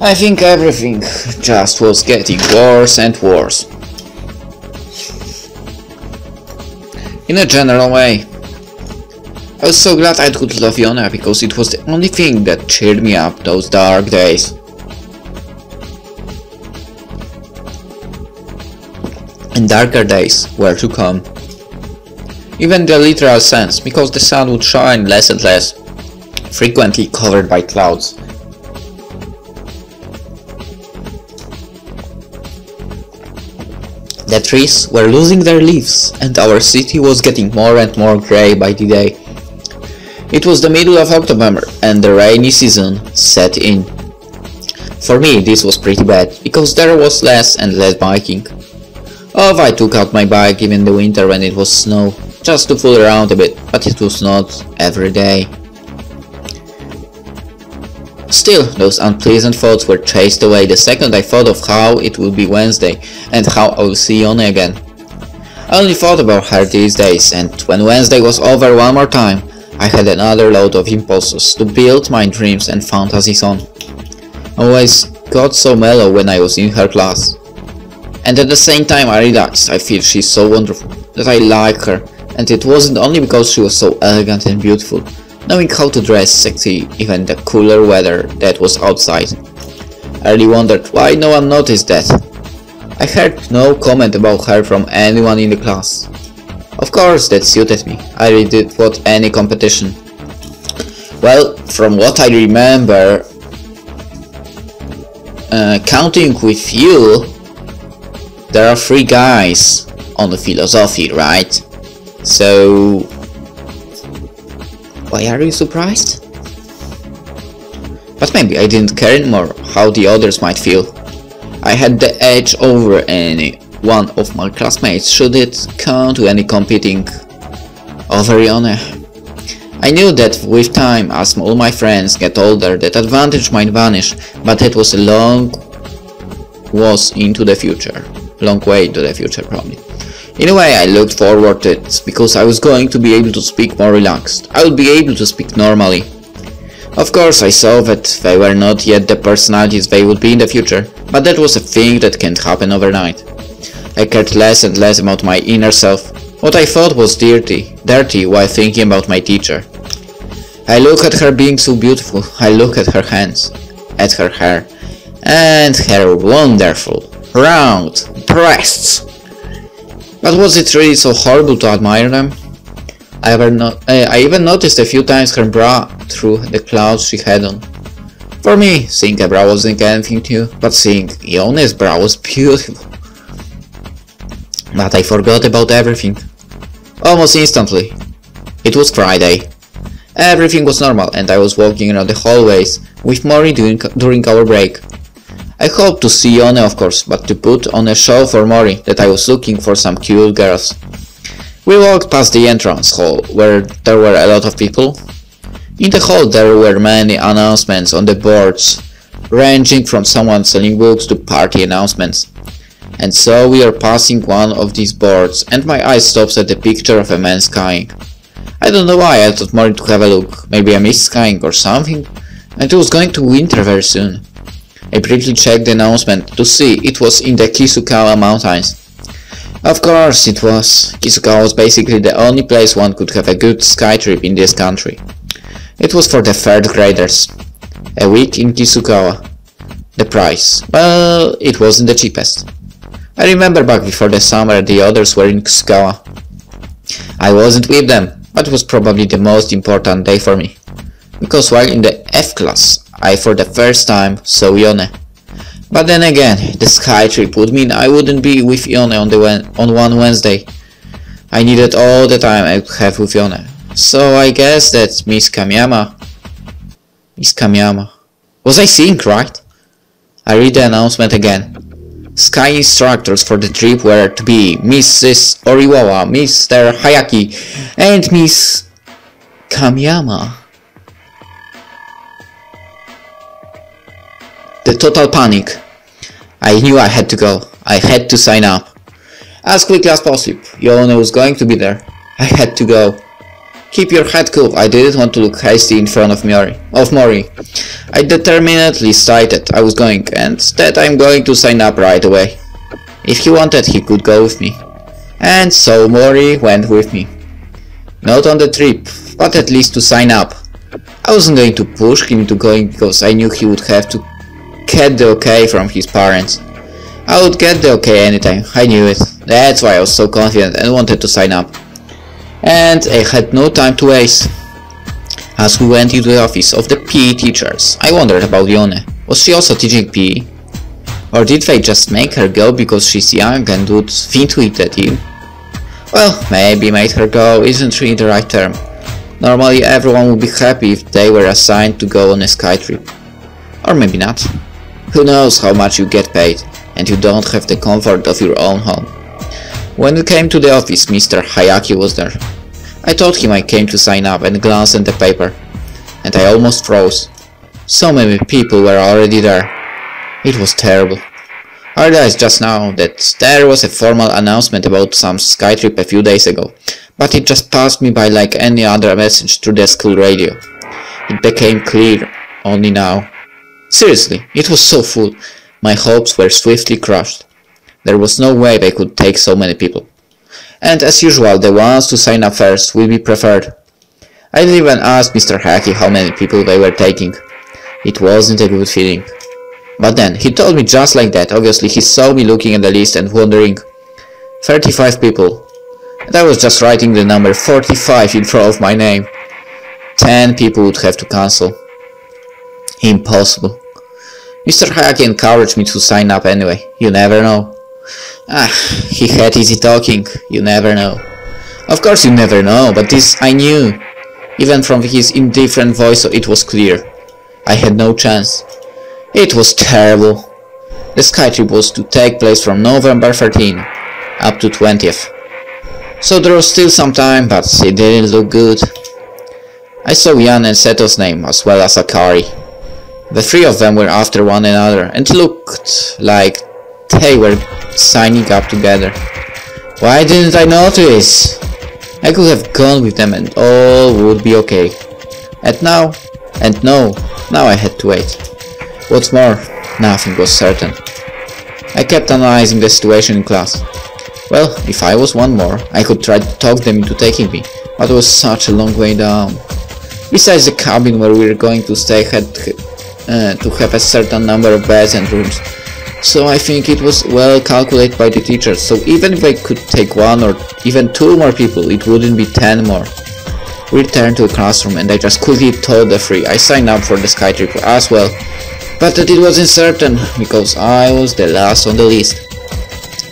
I think everything just was getting worse and worse. In a general way. I was so glad I could love Yona because it was the only thing that cheered me up those dark days. And darker days were to come. Even the literal sense, because the sun would shine less and less, frequently covered by clouds. The trees were losing their leaves, and our city was getting more and more grey by the day. It was the middle of October, and the rainy season set in. For me, this was pretty bad, because there was less and less biking. Oh, I took out my bike even in the winter when it was snow, just to fool around a bit, but it was not every day. Still, those unpleasant thoughts were chased away the second I thought of how it would be Wednesday and how I will see Yone again. I only thought about her these days, and when Wednesday was over one more time, I had another load of impulses to build my dreams and fantasies on. I always got so mellow when I was in her class. And at the same time I realized I feel she's so wonderful, that I like her, and it wasn't only because she was so elegant and beautiful, knowing how to dress sexy even in the cooler weather that was outside. I really wondered why no one noticed that. I heard no comment about her from anyone in the class. Of course, that suited me. I really did what any competition. Well, from what I remember, counting with you, there are 3 guys on the philosophy, right? So, why are you surprised? But maybe I didn't care anymore how the others might feel. I had the edge over any one of my classmates should it come to any competing over Yone. I knew that with time, as all my friends get older, that advantage might vanish, but it was a long way into the future probably. In a way, I looked forward to it, because I was going to be able to speak more relaxed. I would be able to speak normally. Of course, I saw that they were not yet the personalities they would be in the future, but that was a thing that can't happen overnight. I cared less and less about my inner self, what I thought was dirty while thinking about my teacher. I look at her being so beautiful, I look at her hands, at her hair, and her wonderful, round breasts. But was it really so horrible to admire them? I even noticed a few times her bra through the clouds she had on. For me, seeing a bra wasn't anything new, but seeing Yone's bra was beautiful. But I forgot about everything. Almost instantly. It was Friday. Everything was normal and I was walking around the hallways with Mori during our break. I hoped to see Yone, of course, but to put on a show for Mori that I was looking for some cute girls. We walked past the entrance hall, where there were a lot of people. In the hall there were many announcements on the boards, ranging from someone selling books to party announcements. And so we are passing one of these boards, and my eye stops at the picture of a man skiing. I don't know why I thought Mori to have a look, maybe I missed skiing or something, and it was going to winter very soon. I briefly checked the announcement to see it was in the Kisukawa mountains. Of course it was. Kisukawa was basically the only place one could have a good ski trip in this country. It was for the 3rd graders. A week in Kisukawa. The price, well, it wasn't the cheapest. I remember back before the summer the others were in Kisukawa. I wasn't with them, but it was probably the most important day for me. Because while in the F class, I for the first time saw Yone. But then again, the sky trip would mean I wouldn't be with Yone on one Wednesday. I needed all the time I could have with Yone. So I guess that Miss Kamiyama. Was I seeing right? I read the announcement again. Sky instructors for the trip were to be Mrs. Oriwawa, Mr. Hayaki, and Miss Kamiyama. The total panic. I knew I had to go. I had to sign up. As quickly as possible. Yone was going to be there. I had to go. Keep your head cool, I didn't want to look hasty in front of Mori. I determinedly stated I was going, and that I'm going to sign up right away. If he wanted, he could go with me. And so Mori went with me. Not on the trip, but at least to sign up. I wasn't going to push him into going because I knew he would have to get the okay from his parents. I would get the okay anytime, I knew it. That's why I was so confident and wanted to sign up. And I had no time to waste. As we went into the office of the PE teachers, I wondered about Yone. Was she also teaching PE? Or did they just make her go because she's young and would fit to it at you? Well, maybe made her go isn't really the right term. Normally everyone would be happy if they were assigned to go on a sky trip. Or maybe not. Who knows how much you get paid, and you don't have the comfort of your own home. When we came to the office, Mr. Hayaki was there. I told him I came to sign up and glanced at the paper. And I almost froze. So many people were already there. It was terrible. I realized just now that there was a formal announcement about some sky trip a few days ago, but it just passed me by like any other message through the school radio. It became clear only now. Seriously, it was so full. My hopes were swiftly crushed. There was no way they could take so many people. And as usual, the ones to sign up first will be preferred. I didn't even ask Mr. Hacky how many people they were taking. It wasn't a good feeling. But then, he told me just like that. Obviously, he saw me looking at the list and wondering. 35 people. And I was just writing the number 45 in front of my name. 10 people would have to cancel. Impossible. Mr. Hacky encouraged me to sign up anyway. You never know. He had easy talking. You never know. Of course you never know, but this I knew. Even from his indifferent voice it was clear. I had no chance. It was terrible. The sky trip was to take place from November 13 up to 20th. So there was still some time, but it didn't look good. I saw Jan and Seto's name as well as Akari. The three of them were after one another and looked like they were signing up together. Why didn't I notice? I could have gone with them and all would be okay. Now I had to wait. What's more, nothing was certain. I kept analyzing the situation in class. Well, if I was one more, I could try to talk them into taking me, but it was such a long way down. Besides, the cabin where we were going to stay had to have a certain number of beds and rooms. So I think it was well calculated by the teachers, so even if I could take one or even two more people, it wouldn't be 10 more. We returned to the classroom and I just quickly told the three I signed up for the sky trip as well, but that it wasn't certain because I was the last on the list.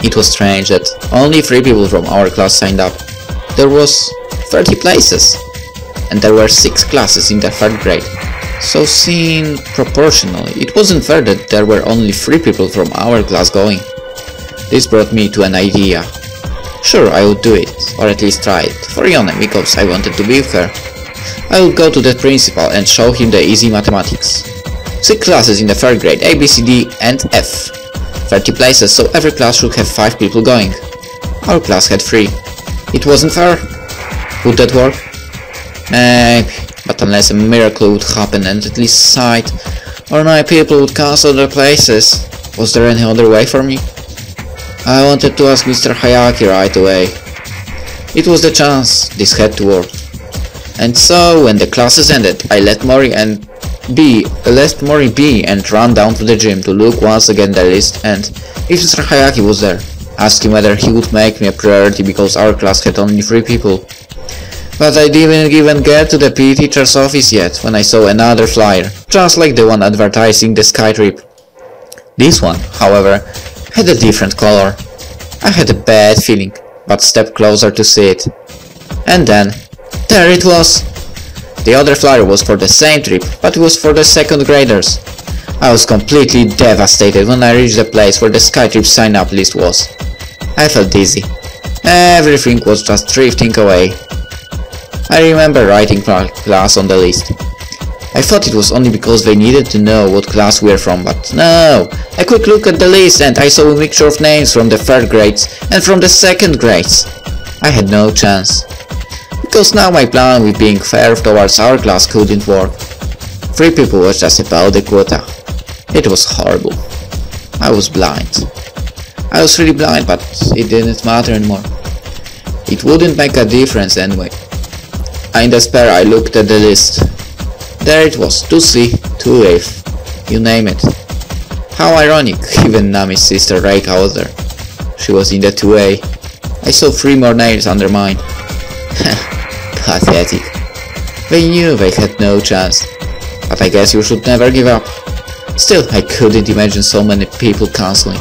It was strange that only 3 people from our class signed up. There was 30 places, and there were 6 classes in the 3rd grade. So seen proportionally, it wasn't fair that there were only 3 people from our class going. This brought me to an idea. Sure, I would do it, or at least try it, for Yone, because I wanted to be with her. I would go to the principal and show him the easy mathematics. 6 classes in the 3rd grade, A, B, C, D and F. 30 places, so every class should have 5 people going. Our class had 3. It wasn't fair. Would that work? Maybe. But unless a miracle would happen and at least 8 or 9 people would cancel their places, was there any other way for me? I wanted to ask Mr. Hayaki right away. It was the chance, this had to work. And so when the classes ended, I let Mori be and ran down to the gym to look once again the list and, if Mr. Hayaki was there, ask him whether he would make me a priority because our class had only 3 people. But I didn't even get to the PE teacher's office yet when I saw another flyer, just like the one advertising the sky trip. This one, however, had a different color. I had a bad feeling, but stepped closer to see it. And then, there it was! The other flyer was for the same trip, but it was for the 2nd graders. I was completely devastated when I reached the place where the sky trip sign-up list was. I felt dizzy. Everything was just drifting away. I remember writing class on the list. I thought it was only because they needed to know what class we were from, but no! A quick look at the list and I saw a mixture of names from the 3rd grades and from the 2nd grades. I had no chance. because now my plan with being fair towards our class couldn't work. 3 people was just about the quota. It was horrible. I was blind. I was really blind, but it didn't matter anymore. It wouldn't make a difference anyway. In despair I looked at the list. There it was, 2C, 2F, you name it. How ironic, even Nami's sister Reika was there. She was in the 2A. I saw 3 more names under mine. Pathetic. They knew they had no chance. But I guess you should never give up. Still, I couldn't imagine so many people cancelling.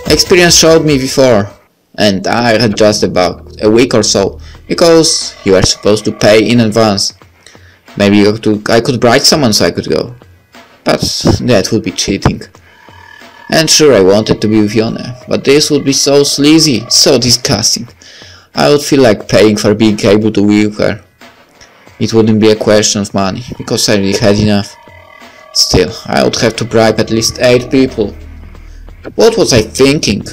Experience showed me before, and I had just about a week or so, because you are supposed to pay in advance. Maybe I could bribe someone so I could go. But that would be cheating. And sure, I wanted to be with Yone, but this would be so sleazy, so disgusting. I would feel like paying for being able to be with her. It wouldn't be a question of money, because I really had enough. Still, I would have to bribe at least 8 people. What was I thinking?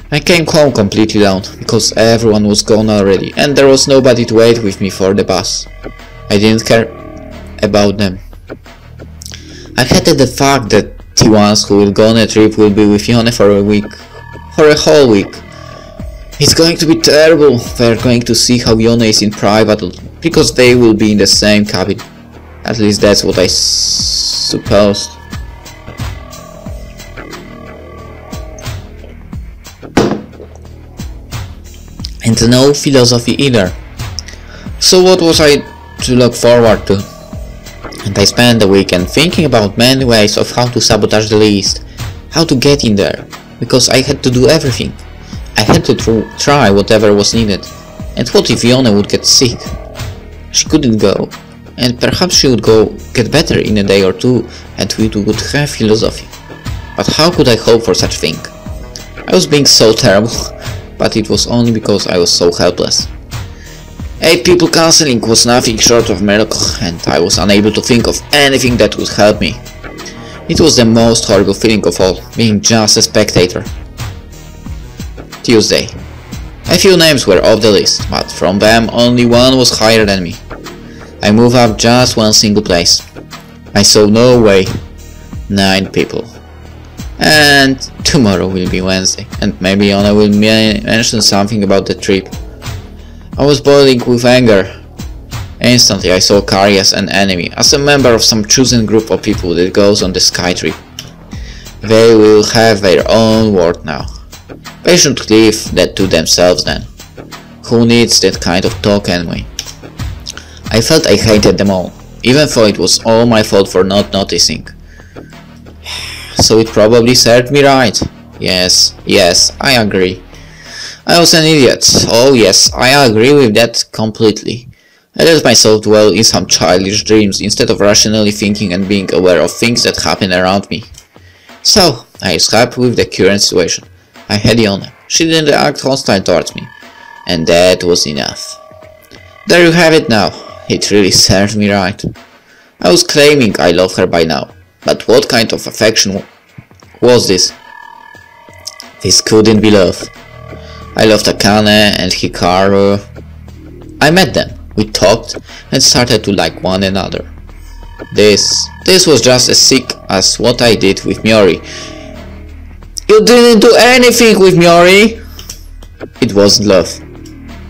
I came home completely down, because everyone was gone already, and there was nobody to wait with me for the bus. I didn't care about them. I hated the fact that the ones who will go on a trip will be with Yone for a week. For a whole week. It's going to be terrible. They're going to see how Yone is in private, because they will be in the same cabin. At least that's what I supposed. And no philosophy either. So what was I to look forward to? And I spent the weekend thinking about many ways of how to sabotage the list, how to get in there, because I had to do everything. I had to try whatever was needed. And what if Yone would get sick? She couldn't go, and perhaps she would get better in a day or 2, and we would have philosophy. But how could I hope for such thing? I was being so terrible, but it was only because I was so helpless. 8 people cancelling was nothing short of a miracle, and I was unable to think of anything that would help me. It was the most horrible feeling of all, being just a spectator. Tuesday. A few names were off the list, but from them only one was higher than me. I moved up just 1 single place. I saw no way. 9 people. And tomorrow will be Wednesday, and maybe Yone will mention something about the trip. I was boiling with anger. Instantly I saw Kari as an enemy, as a member of some chosen group of people that goes on the sky trip. They will have their own world now. They should leave that to themselves then. Who needs that kind of talk anyway? I felt I hated them all, even though it was all my fault for not noticing. So it probably served me right. Yes, I agree. I was an idiot. Oh yes, I agree with that completely. I let myself dwell in some childish dreams instead of rationally thinking and being aware of things that happen around me. So, I was happy with the current situation. I had Yone. She didn't act hostile towards me. And that was enough. There you have it now. It really served me right. I was claiming I love her by now. But what kind of affection was this? This couldn't be love. I loved Akane and Hikaru. I met them, we talked, and started to like one another. This was just as sick as what I did with Miori. You didn't do anything with Miori! It wasn't love.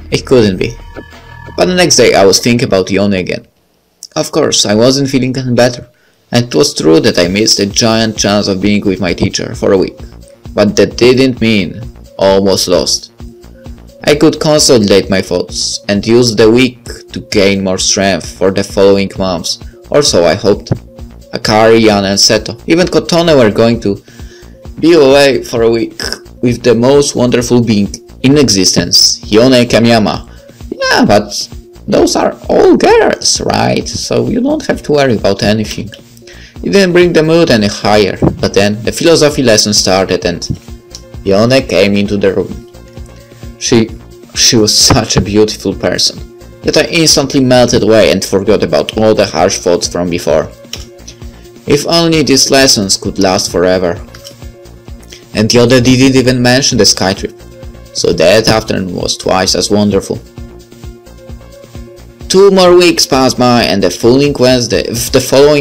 It couldn't be. But the next day I was thinking about Yone again. Of course, I wasn't feeling any better, and it was true that I missed a giant chance of being with my teacher for a week. But that didn't mean almost lost. I could consolidate my thoughts and use the week to gain more strength for the following months, or so I hoped. Akari, Yana and Seto, even Kotone were going to be away for a week with the most wonderful being in existence, Yone Kamiyama. Yeah, but those are all girls, right? So you don't have to worry about anything. It didn't bring the mood any higher, but then the philosophy lesson started and Yone came into the room. She was such a beautiful person, yet I instantly melted away and forgot about all the harsh thoughts from before. If only these lessons could last forever. And Yone didn't even mention the sky trip, so that afternoon was twice as wonderful. 2 more weeks passed by, and the following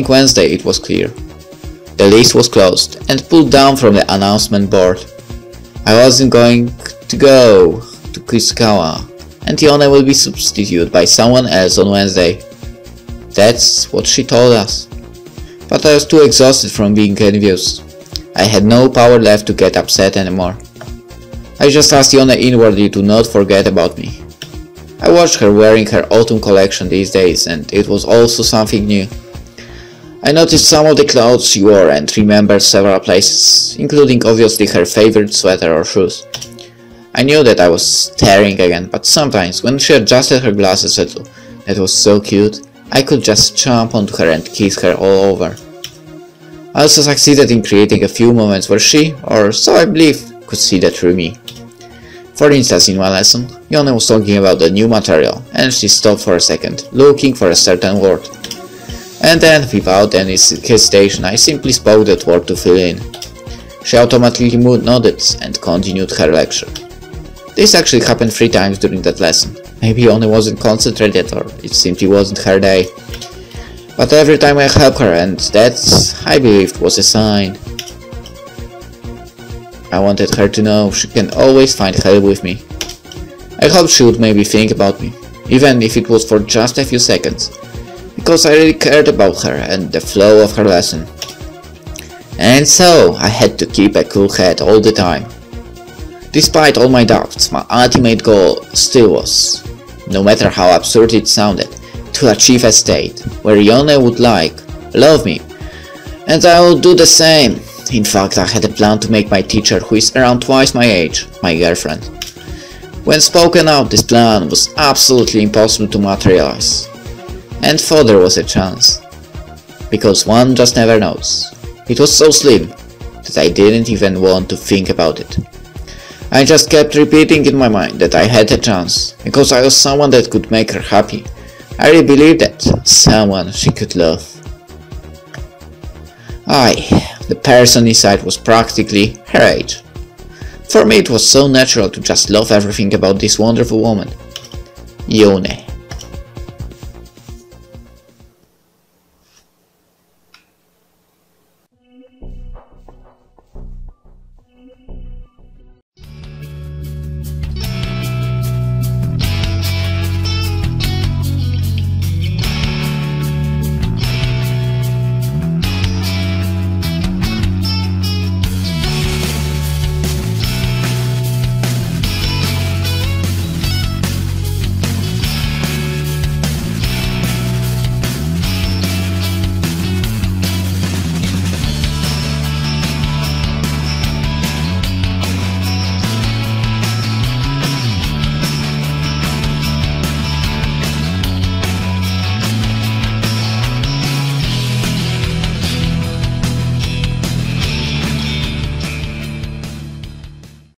Wednesday it was clear. The list was closed and pulled down from the announcement board. I wasn't going to go to Kisukawa, and Yone will be substituted by someone else on Wednesday. That's what she told us. But I was too exhausted from being envious. I had no power left to get upset anymore. I just asked Yone inwardly to not forget about me. I watched her wearing her autumn collection these days, and it was also something new. I noticed some of the clothes she wore and remembered several places, including obviously her favorite sweater or shoes. I knew that I was staring again, but sometimes when she adjusted her glasses that was so cute, I could just jump onto her and kiss her all over. I also succeeded in creating a few moments where she, or so I believe, could see that through me. For instance, in one lesson, Yone was talking about the new material, and she stopped for a second, looking for a certain word. And then, without any hesitation, I simply spoke that word to fill in. She automatically nodded and continued her lecture. This actually happened 3 times during that lesson. Maybe Yone wasn't concentrated, or it simply wasn't her day. But every time I helped her, and that, I believed, was a sign. I wanted her to know she can always find help with me. I hoped she would maybe think about me, even if it was for just a few seconds, because I really cared about her and the flow of her lesson. And so, I had to keep a cool head all the time. Despite all my doubts, my ultimate goal still was, no matter how absurd it sounded, to achieve a state where Yone would love me, and I would do the same. In fact, I had a plan to make my teacher, who is around twice my age, my girlfriend. When spoken out, this plan was absolutely impossible to materialize. And thought there was a chance. Because one just never knows. It was so slim that I didn't even want to think about it. I just kept repeating in my mind that I had a chance, because I was someone that could make her happy. I really believed that, someone she could love. The person inside was practically her age. For me it was so natural to just love everything about this wonderful woman, Yone.